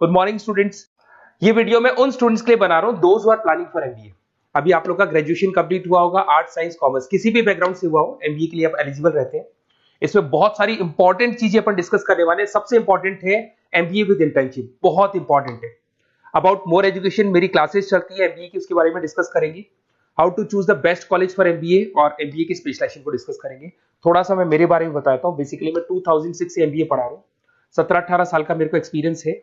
Good morning students. ये video मैं उन स्टूडेंट्स के लिए बना रहा हूं those who are planning for MBA. अभी आप लोग का ग्रेजुएशन कंप्लीट हुआ होगा, आर्ट साइंस कॉमर्स किसी भी बैकग्राउंड से हुआ हो, एमबीए के लिए आप एलिजिबल रहते हैं। इसमें बहुत सारी इंपॉर्टेंट चीजें अपन डिस्कस करने वाले हैं। सबसे इंपॉर्टेंट है एमबीए विद इंटर्नशिप, बहुत इंपॉर्टेंट है। अबाउट मोर एजुकेशन मेरी क्लासेस चलती है एमबीए की, उसके बारे में डिस्कस करेंगे। How to choose the best college for MBA और एमबीए की स्पेशलाइजेशन को डिस्कस करेंगे। थोड़ा सा मैं मेरे बारे में बताता हूँ। बेसिकली मैं 2006 से एमबीए पढ़ा रहा हूँ। 17-18 साल का मेरे को एक्सपीरियंस है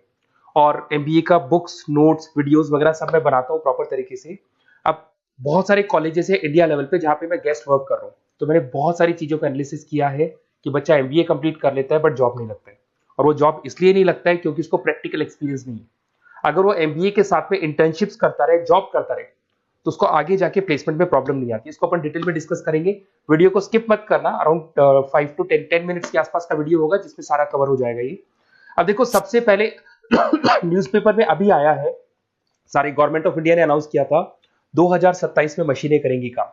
और एमबीए का बुक्स, नोट्स, वीडियोस वगैरह सब मैं बनाता हूँ प्रॉपर तरीके से। अब बहुत सारे कॉलेजेस है इंडिया लेवल पे जहाँ पे मैं गेस्ट वर्क कर रहा हूँ, तो मैंने बहुत सारी चीजों का एनालिसिस किया है कि बच्चा एमबीए कंप्लीट कर लेता है बट जॉब नहीं लगता है। और वो जॉब इसलिए नहीं लगता है क्योंकि उसको प्रैक्टिकल एक्सपीरियंस नहीं है। अगर वो एमबीए के साथ में इंटर्नशिप्स करता रहे, जॉब करता रहे, तो उसको आगे जाके प्लेसमेंट में प्रॉब्लम नहीं आती। इसको अपन डिटेल में डिस्कस करेंगे। वीडियो को स्किप मत करना। अराउंड 5 to 10 मिनट्स के आसपास का वीडियो होगा जिसमें सारा कवर हो जाएगा ये। अब देखो, सबसे पहले न्यूज़पेपर में अभी आया है, सारी गवर्नमेंट ऑफ इंडिया ने अनाउंस किया था 2027 में मशीनें करेंगी काम।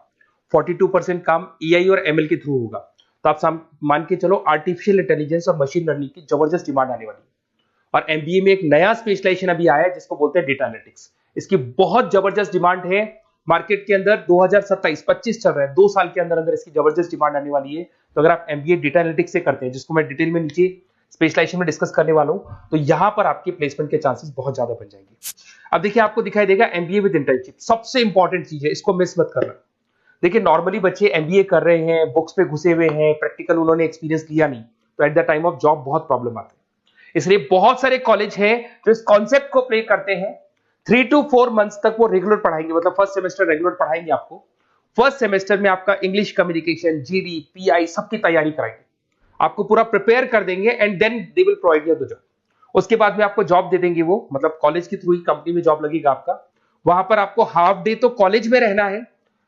42% काम एआई और एमएल के थ्रू होगा। तो आप मान के चलो आर्टिफिशियल इंटेलिजेंस और मशीन लर्निंग की जबरदस्त डिमांड आने वाली है। और एमबीए में एक नया स्पेशलाइजेशन अभी आया है जिसको बोलते हैं डेटा एनालिटिक्स। इसकी बहुत जबरदस्त डिमांड है मार्केट के अंदर। 2027-25 चल रहा है, 2 साल के अंदर अंदर इसकी जबरदस्त डिमांड आने वाली है। तो अगर आप एमबीए डेटा एनालिटिक्स से करते हैं, जिसको मैं डिटेल में नीचे स्पेशलाइजेशन में डिस्कस करने वाला हूं, तो यहां पर आपके प्लेसमेंट के चांसेस बहुत ज्यादा बन जाएंगे। अब देखिए, आपको दिखाई देगा एमबीए विद इंटर्नशिप, सबसे इंपॉर्टेंट चीज है, इसको मिस मत करना। देखिए, नॉर्मली बच्चे एमबीए कर रहे हैं, बुक्स पे घुसे हुए हैं, प्रैक्टिकल उन्होंने एक्सपीरियंस लिया नहीं, तो at the time of job बहुत प्रॉब्लम आती है। इसलिए बहुत सारे कॉलेज हैं जो इस कॉन्सेप्ट को प्ले करते हैं। 3 to 4 मंथ्स तक वो रेगुलर पढ़ाएंगे, मतलब फर्स्ट सेमेस्टर रेगुलर पढ़ाएंगे आपको। फर्स्ट सेमेस्टर में आपका इंग्लिश कम्युनिकेशन, जीडी, पीआई सबकी तैयारी कराएंगे, आपको पूरा प्रिपेयर कर देंगे and then they will provide you the job. उसके बाद में आपको जॉब दे देंगे वो, मतलब कॉलेज के थ्रू ही कंपनी में जॉब लगेगा आपका। वहां पर आपको हाफ डे तो कॉलेज में रहना है,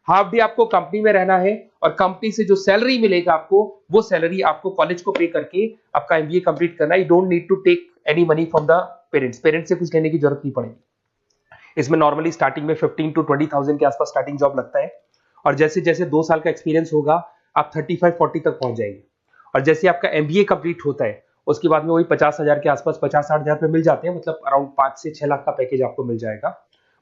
हाफ डे आपको कंपनी में रहना है, और कंपनी से जो सैलरी मिलेगा आपको, वो सैलरी आपको कॉलेज को पे करके आपका एमबीए कंप्लीट करना है। You don't need to take any money from the parents से कुछ लेने की जरूरत नहीं पड़ेगी। इसमें नॉर्मली स्टार्टिंग में 15 to 20,000 के आसपास स्टार्टिंग जॉब लगता है, और जैसे जैसे 2 साल का एक्सपीरियंस होगा आप 35-40 तक पहुंच जाएंगे। और जैसे आपका एमबीए कंप्लीट होता है उसके बाद में वही 50,000 के आसपास, 50-60 हजार पे मिल जाते हैं, मतलब अराउंड 5 से 6 लाख का पैकेज आपको मिल जाएगा।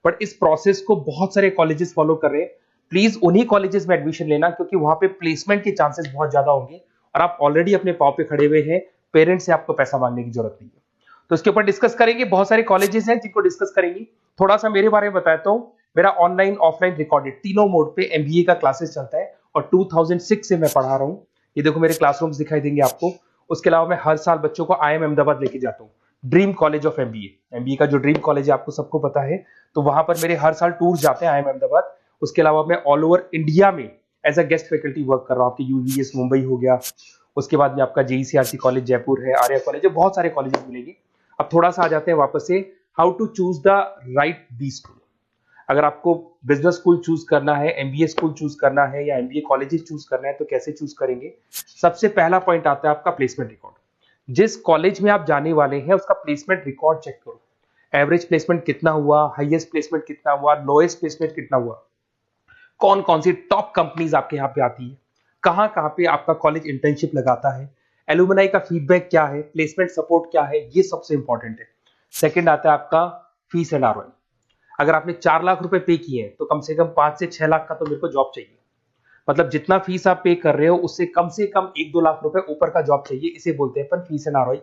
बट इस प्रोसेस को बहुत सारे कॉलेजेस फॉलो कर रहे हैं। प्लीज उन्हीं कॉलेजेस में एडमिशन लेना, क्योंकि वहां पे प्लेसमेंट के चांसेस बहुत ज्यादा होंगे और आप ऑलरेडी अपने पांव पे खड़े हुए हैं, पेरेंट्स से आपको पैसा मांगने की जरूरत नहीं है। तो इसके ऊपर डिस्कस करेंगे। बहुत सारे कॉलेजेस हैं जिनको डिस्कस करेंगे। थोड़ा सा मेरे बारे में बताता हूँ। मेरा ऑनलाइन, ऑफलाइन, रिकॉर्डेड तीनों मोड पे एमबीए का क्लासेस चलता है और 2006 से मैं पढ़ा रहा हूँ। ये देखो मेरे क्लासरूम्स दिखाई देंगे आपको। उसके अलावा मैं हर साल बच्चों को IIM अहमदाबाद लेके जाता हूँ, dream college of MBA. MBA का जो ड्रीम कॉलेज है आपको सबको पता है, तो वहां पर मेरे हर साल टूर जाते हैं IIM अहमदाबाद। उसके अलावा मैं ऑल ओवर इंडिया में as a guest faculty work कर रहा हूँ। आपके यूवीएस मुंबई हो गया, उसके बाद में आपका JECRC कॉलेज जयपुर है, आर्या कॉलेज है, बहुत सारे कॉलेजेस मिलेंगे। अब थोड़ा सा आ जाते हैं वापस से, how to choose the right B school. अगर आपको बिजनेस स्कूल चूज करना है, एमबीए स्कूल चूज करना है, या एमबीए कॉलेजेस चूज करना है, तो कैसे चूज करेंगे। सबसे पहला पॉइंट आता है आपका प्लेसमेंट रिकॉर्ड। जिस कॉलेज में आप जाने वाले हैं उसका प्लेसमेंट रिकॉर्ड चेक करो। एवरेज प्लेसमेंट कितना हुआ, हाईएस्ट प्लेसमेंट कितना हुआ, लोएस्ट प्लेसमेंट कितना हुआ, कौन कौन सी टॉप कंपनीज आपके यहाँ पे आती है, कहाँ कहाँ पे आपका कॉलेज इंटर्नशिप लगाता है, एलुमनाई का फीडबैक क्या है, प्लेसमेंट सपोर्ट क्या है, ये सबसे इंपॉर्टेंट है। सेकंड आता है आपका फीस एंड आरओआई। अगर आपने 4 लाख रुपए पे किए हैं तो कम से कम 5 से 6 लाख का तो मेरे को जॉब चाहिए। मतलब जितना फीस आप पे कर रहे हो उससे कम से कम 1-2 लाख रुपए ऊपर का जॉब चाहिए। इसे बोलते हैं अपन फीस एंड आरओआई।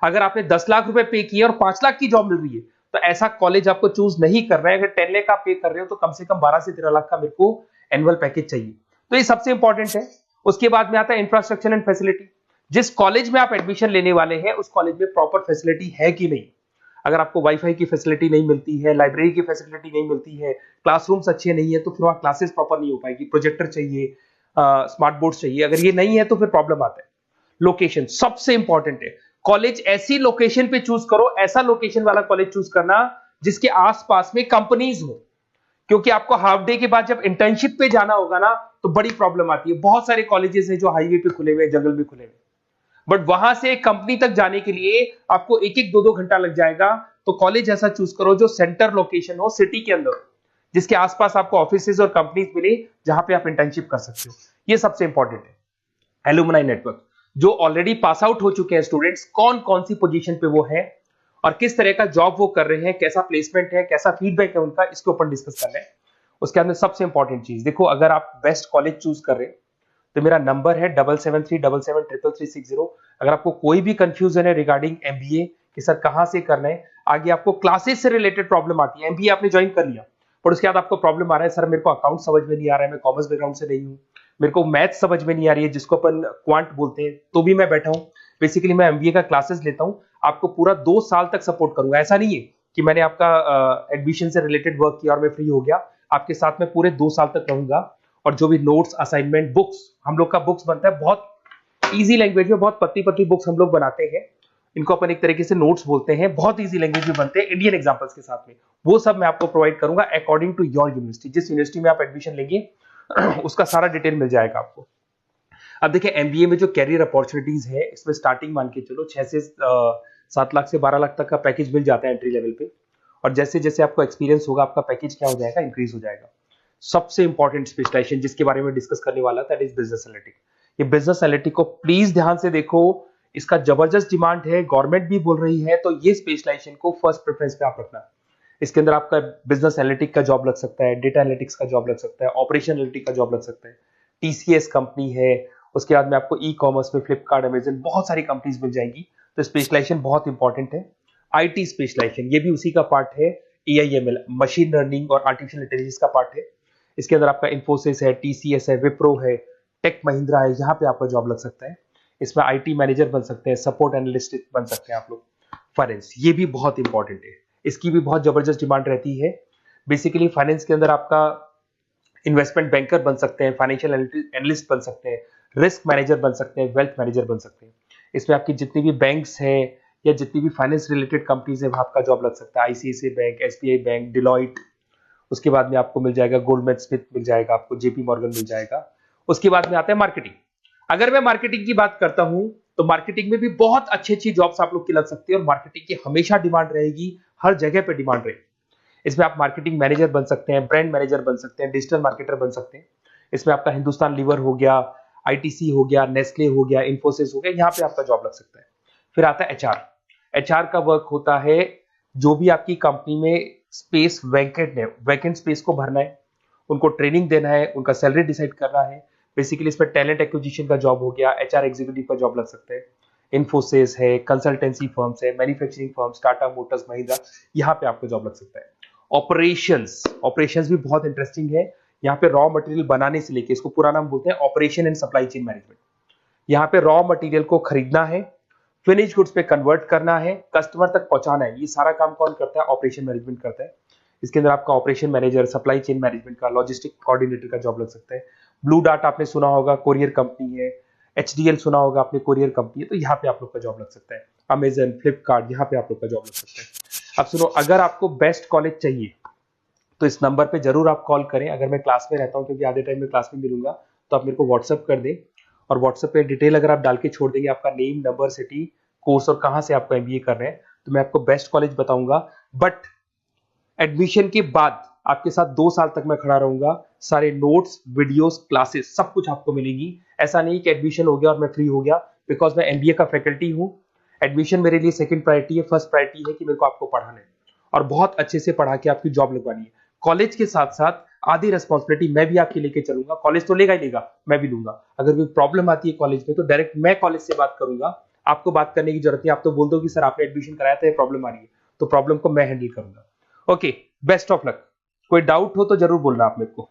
अगर आपने 10 लाख रुपए पे किए और 5 लाख की जॉब मिल रही है तो ऐसा कॉलेज आपको चूज नहीं कर रहा है। अगर 10 लाख आप पे कर रहे हो तो कम से कम 12 से 13 लाख का मेरे को एनुअल पैकेज चाहिए। तो ये सबसे इंपॉर्टेंट है। उसके बाद में आता है इंफ्रास्ट्रक्चर एंड फैसिलिटी। जिस कॉलेज में आप एडमिशन लेने वाले हैं उस कॉलेज में प्रॉपर फैसिलिटी है कि नहीं। अगर आपको वाईफाई की फैसिलिटी नहीं मिलती है, लाइब्रेरी की फैसिलिटी नहीं मिलती है, क्लासरूम्स अच्छे नहीं है, तो फिर वहां क्लासेस प्रॉपर नहीं हो पाएगी। प्रोजेक्टर चाहिए, स्मार्ट बोर्ड चाहिए। अगर ये नहीं है तो फिर प्रॉब्लम आता है। लोकेशन सबसे इंपॉर्टेंट है। कॉलेज ऐसी लोकेशन पे चूज करो, ऐसा लोकेशन वाला कॉलेज चूज करना जिसके आसपास में कंपनीज हो, क्योंकि आपको हाफ डे के बाद जब इंटर्नशिप पे जाना होगा ना तो बड़ी प्रॉब्लम आती है। बहुत सारे कॉलेजेस हैं जो हाईवे पे खुले हुए, जंगल में खुले हुए, बट वहां से कंपनी तक जाने के लिए आपको 1-1, 2-2 घंटा लग जाएगा। तो कॉलेज ऐसा चूज करो जो सेंटर लोकेशन हो, सिटी के अंदर, जिसके आसपास आपको ऑफिसेज और कंपनीज मिले जहां पे आप इंटर्नशिप कर सकते हो। ये सबसे इंपॉर्टेंट है। एलुमनाई नेटवर्क, जो ऑलरेडी पास आउट हो चुके हैं स्टूडेंट्स, कौन कौन सी पोजीशन पे वो है और किस तरह का जॉब वो कर रहे हैं, कैसा प्लेसमेंट है, कैसा फीडबैक है उनका, इसके ऊपर डिस्कस कर रहे हैं। उसके अंदर सबसे इंपॉर्टेंट चीज देखो, अगर आप बेस्ट कॉलेज चूज कर रहे हैं तो मेरा नंबर है 7737733360। अगर आपको कोई भी कंफ्यूजन है रिगार्डिंग एमबीए कि सर कहां से करना है, आगे आपको क्लासेस से रिलेटेड प्रॉब्लम आती है, एमबीए आपने ज्वाइन कर लिया पर उसके बाद आपको प्रॉब्लम आ रहा है सर मेरे को अकाउंट समझ में नहीं आ रहा है, मैं कॉमर्स बैकग्राउंड से नहीं हूँ, मेरे को मैथ समझ में नहीं आ रही है जिसको अपन क्वांट बोलते हैं, तो भी मैं बैठा हूँ। बेसिकली मैं एमबीए का क्लासेस लेता हूँ, आपको पूरा 2 साल तक सपोर्ट करूंगा। ऐसा नहीं है कि मैंने आपका एडमिशन से रिलेटेड वर्क किया और मैं फ्री हो गया, आपके साथ में पूरे 2 साल तक रहूंगा। और जो भी नोट्स, असाइनमेंट, बुक्स, हम लोग का बुक्स बनता है बहुत इजी लैंग्वेज में, बहुत पतली पतली बुक्स हम लोग बनाते हैं, इनको अपन एक तरीके से नोट्स बोलते हैं, बहुत इजी लैंग्वेज में बनते हैं इंडियन एग्जांपल्स के साथ में। वो सब मैं आपको प्रोवाइड करूंगा अकॉर्डिंग टू योर यूनिवर्सिटी, जिस यूनिवर्सिटी में आप एडमिशन लेंगे उसका सारा डिटेल मिल जाएगा आपको। अब देखिए एमबीए में जो कैरियर अपॉर्चुनिटीज है, इसमें स्टार्टिंग मान के चलो 6 से 7 लाख से 12 लाख तक का पैकेज मिल जाता है एंट्री लेवल पे, और जैसे जैसे आपको एक्सपीरियंस होगा आपका पैकेज क्या हो जाएगा, इंक्रीज हो जाएगा। सबसे इंपॉर्टेंट स्पेशलाइजेशन जिसके बारे में डिस्कस करने वाला था, दैट इज बिजनेस एनालिटिक। ये बिजनेस एनालिटिक को प्लीज ध्यान से देखो, इसका जबरदस्त डिमांड है, गवर्नमेंट भी बोल रही है, तो ये स्पेशलाइजेशन को फर्स्ट प्रेफरेंस पे आप रखना। इसके अंदर आपका बिजनेस एनालिटिक का जॉब लग सकता है, डेटा एनालिटिक्स का जॉब लग सकता है, ऑपरेशन एनालिटिक का जॉब लग सकता है, टीसीएस कंपनी है, उसके बाद में आपको ई कॉमर्स में फ्लिपकार्ट, अमेजन, बहुत सारी कंपनीज मिल जाएंगी। तो स्पेशलाइजेशन बहुत इंपॉर्टेंट है। आईटी स्पेशलाइजेशन ये भी उसी का पार्ट है, एआईएमएल, मशीन लर्निंग और आर्टिफिशियल इंटेलिजेंस का पार्ट है। इसके अंदर आपका इन्फोसिस है, टीसीएस है, विप्रो है, टेक महिंद्रा है, यहाँ पे आपका जॉब लग सकता है। इसमें आईटी मैनेजर बन सकते हैं, सपोर्ट एनालिस्ट बन सकते हैं आप लोग। फाइनेंस ये भी बहुत इंपॉर्टेंट है, इसकी भी बहुत जबरदस्त डिमांड रहती है। बेसिकली फाइनेंस के अंदर आपका इन्वेस्टमेंट बैंकर बन सकते हैं, फाइनेंशियल एनालिस्ट बन सकते हैं, रिस्क मैनेजर बन सकते हैं, वेल्थ मैनेजर बन सकते हैं। इसमें आपकी जितनी भी बैंक्स है या जितनी भी फाइनेंस रिलेटेड कंपनीज है वहां आपका जॉब लग सकता है, ICICI bank, SBI bank, Deloitte, उसके बाद में आपको मिल जाएगा गोल्डमैन स्मिथ मिल जाएगा, आपको जेपी मॉर्गन मिल जाएगा। उसके बाद में आता है मार्केटिंग। अगर मैं मार्केटिंग की बात करता हूं तो मार्केटिंग में भी बहुत अच्छी अच्छी जॉब्स आप लोग की लग सकती है, और मार्केटिंग की हमेशा डिमांड रहेगी, हर जगह पे डिमांड रहेगी। इसमें आप मार्केटिंग मैनेजर बन सकते हैं, ब्रांड मैनेजर बन सकते हैं, डिजिटल मार्केटर बन सकते हैं। इसमें आपका हिंदुस्तान लीवर हो गया, आईटीसी हो गया, नेस्ले हो गया, इन्फोसिस हो गया, यहाँ पे आपका जॉब लग सकता है। फिर आता है एचआर। एचआर का वर्क होता है जो भी आपकी कंपनी में स्पेस वैकेंट है, वैकेंट स्पेस को भरना है, उनको ट्रेनिंग देना है, उनका सैलरी डिसाइड करना है। बेसिकली इसमें टैलेंट एक्विजिशन का जॉब हो गया, एचआर एग्जीक्यूटिव का जॉब लग सकता है। इन्फोसिस है, कंसल्टेंसी फर्म्स है, manufacturing firms, Tata Motors, Mahindra, यहाँ पे आपको जॉब लग सकता है। ऑपरेशंस, ऑपरेशंस भी बहुत इंटरेस्टिंग है। यहाँ पे रॉ मटेरियल बनाने से लेके, इसको पूरा नाम बोलते हैं operation and supply chain management. यहाँ पे रॉ मटेरियल को खरीदना है, फिनिश गुड्स पे कन्वर्ट करना है, कस्टमर तक पहुंचाना है, ये सारा काम कौन करता है, ऑपरेशन मैनेजमेंट करता है। इसके अंदर आपका operation manager, supply chain management का, लॉजिस्टिक कोऑर्डिनेटर का जॉब लग सकता है। ब्लू डार्ट आपने सुना होगा, कोरियर कंपनी है। एचडीएल सुना होगा आपने, कोरियर कंपनी है, तो यहाँ पे आप लोग का जॉब लग सकता है। अमेजन, फ्लिपकार्ट, यहाँ पे आप लोग का जॉब लग सकता है। अब सुनो, अगर आपको बेस्ट कॉलेज चाहिए तो इस नंबर पे जरूर आप कॉल करें। अगर मैं क्लास में रहता हूँ, क्योंकि आधे टाइम में क्लास में मिलूंगा, तो आप मेरे को व्हाट्सअप कर दें, और व्हाट्सएप पे डिटेल अगर आप डाल के छोड़ देंगे, आपका नेम, नंबर, सिटी, कोर्स और कहां से आपको एमबीए कर रहे हैं, तो मैं आपको बेस्ट कॉलेज बताऊंगा। बट एडमिशन के बाद आपके साथ 2 साल तक मैं खड़ा रहूंगा, सारे नोट्स, वीडियोस, क्लासेस सब कुछ आपको मिलेगी। ऐसा नहीं कि एडमिशन हो गया और मैं फ्री हो गया, बिकॉज मैं एमबीए का फैकल्टी हूं। एडमिशन मेरे लिए सेकंड प्रायोरिटी है, फर्स्ट प्रायोरिटी है कि मेरे को आपको पढ़ाना है और बहुत अच्छे से पढ़ा के आपकी जॉब लगवानी है। कॉलेज के साथ साथ आधी रिस्पॉन्सिबिलिटी मैं भी आपके लेके चलूंगा, कॉलेज तो लेगा ही लेगा, मैं भी लूंगा। अगर कोई प्रॉब्लम आती है कॉलेज में तो डायरेक्ट मैं कॉलेज से बात करूंगा, आपको बात करने की जरूरत नहीं। आप तो बोल दो कि सर आपने एडमिशन कराया था, ये प्रॉब्लम आ रही है, तो प्रॉब्लम को मैं हैंडल करूंगा। Okay, best of luck. कोई डाउट हो तो जरूर बोलना आप मेरे को।